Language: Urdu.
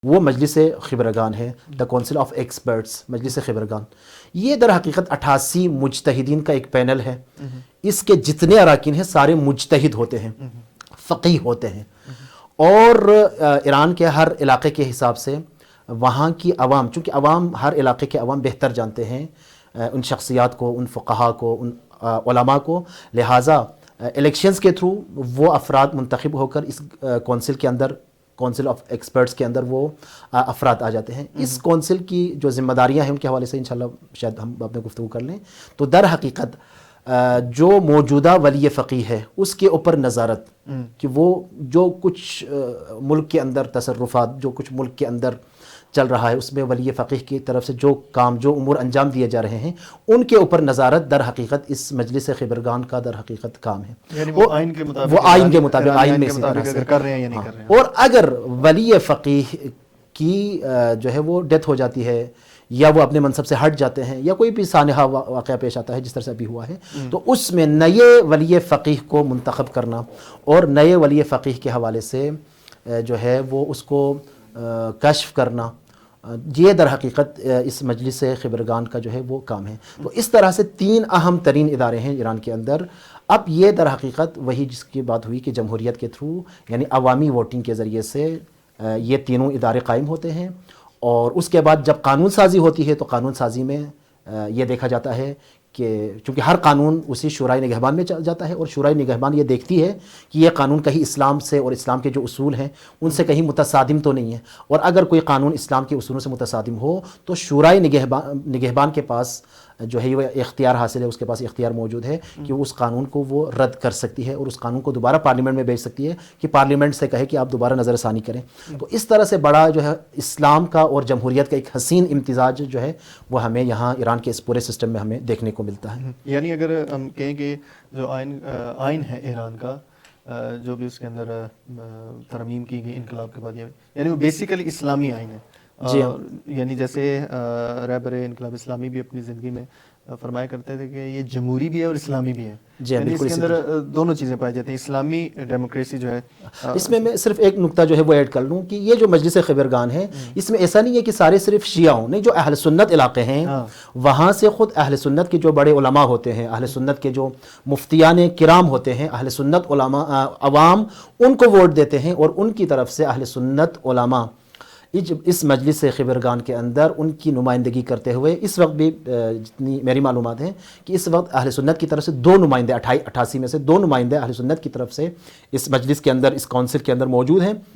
وہ مجلس خبرگان ہے، دا کونسل آف ایکسپرٹس، مجلس خبرگان. یہ در حقیقت 88 مجتہدین کا ایک پینل ہے. اس کے جتنے اراکین ہیں سارے مجتہد ہوتے ہیں، فقیہ ہوتے ہیں، اور ایران کے ہر علاقے کے حساب سے وہاں کی عوام، چونکہ عوام ہر علاقے کے عوام بہتر جانتے ہیں ان شخصیات کو، ان فقہا کو، ان علماء کو، لہٰذا الیکشنز کے تھرو وہ افراد منتخب ہو کر اس کونسل کے اندر، کونسل آف ایکسپرٹس کے اندر وہ افراد آ جاتے ہیں. اس کونسل کی جو ذمہ داریاں ہیں ان کے حوالے سے انشاءاللہ شاید ہم بعد میں گفتگو کر لیں. تو در حقیقت جو موجودہ ولی فقیہ ہے اس کے اوپر نظارت، کہ وہ جو کچھ ملک کے اندر تصرفات، جو کچھ ملک کے اندر چل رہا ہے اس میں ولی فقیہ کی طرف سے جو کام، جو امور انجام دیے جا رہے ہیں ان کے اوپر نظارت در حقیقت اس مجلس خبرگان کا در حقیقت کام ہے. یعنی وہ آئین کے مطابق، وہ آئین کے مطابق، آئین میں اسی طرح سے کر رہے ہیں یا نہیں کر رہے ہیں. اور اگر ولی فقیہ کی جو ہے وہ ڈیتھ ہو جاتی ہے یا وہ اپنے منصب سے ہٹ جاتے ہیں یا کوئی بھی سانحہ واقعہ پیش آتا ہے جس طرح سے ابھی ہوا ہے، تو اس میں نئے ولی فقیہ کو منتخب کرنا اور نئے ولی فقیہ کے حوالے سے جو ہے وہ اس کو کشف کرنا، یہ در حقیقت اس مجلس خبرگان کا جو ہے وہ کام ہے. تو اس طرح سے 3 اہم ترین ادارے ہیں ایران کے اندر. اب یہ در حقیقت وہی جس کی بات ہوئی کہ جمہوریت کے تھرو، یعنی عوامی ووٹنگ کے ذریعے سے یہ تینوں ادارے قائم ہوتے ہیں. اور اس کے بعد جب قانون سازی ہوتی ہے تو قانون سازی میں یہ دیکھا جاتا ہے کہ چونکہ ہر قانون اسی شورائے نگہبان میں جاتا ہے، اور شورائے نگہبان یہ دیکھتی ہے کہ یہ قانون کہیں اسلام سے اور اسلام کے جو اصول ہیں ان سے کہیں متصادم تو نہیں ہے. اور اگر کوئی قانون اسلام کے اصولوں سے متصادم ہو تو شورائے نگہبان کے پاس جو ہے یہ اختیار حاصل ہے، اس کے پاس اختیار موجود ہے کہ اس قانون کو وہ رد کر سکتی ہے اور اس قانون کو دوبارہ پارلیمنٹ میں بھیج سکتی ہے کہ پارلیمنٹ سے کہے کہ آپ دوبارہ نظر ثانی کریں. تو اس طرح سے بڑا جو ہے اسلام کا اور جمہوریت کا ایک حسین امتزاج جو ہے وہ ہمیں یہاں ایران کے اس پورے سسٹم میں ہمیں دیکھنے کو ملتا ہے. یعنی اگر ہم کہیں کہ جو آئین ہے ایران کا، جو بھی اس کے اندر ترمیم کی گئی انقلاب کے بعد، یعنی وہ بیسیکلی اسلامی آئین ہے. جی ہاں، یعنی جیسے رہبر انقلاب اسلامی بھی اپنی زندگی میں فرمایا کرتے تھے کہ یہ جمہوری بھی ہے اور اسلامی بھی ہے. جی ہاں، یعنی بالکل اس کے اندر دونوں چیزیں پائی جاتی ہیں، اسلامی ڈیموکریسی جو ہے. اس میں صرف ایک نقطہ جو ہے وہ ایڈ کر لوں کہ یہ جو مجلس خبرگان ہے اس میں ایسا نہیں ہے کہ سارے صرف شیعہ ہوں، نہیں، جو اہل سنت علاقے ہیں وہاں سے خود اہل سنت کے جو بڑے علماء ہوتے ہیں، اہل سنت کے جو مفتیان کرام ہوتے ہیں، اہل سنت علماء عوام ان کو ووٹ دیتے ہیں، اور ان کی طرف سے اہل سنت علماء اس مجلس خبرگان کے اندر ان کی نمائندگی کرتے ہوئے اس وقت بھی جتنی میری معلومات ہیں کہ اس وقت اہل سنت کی طرف سے 2 نمائندے، 88 میں سے 2 نمائندے اہل سنت کی طرف سے اس مجلس کے اندر، اس کونسل کے اندر موجود ہیں.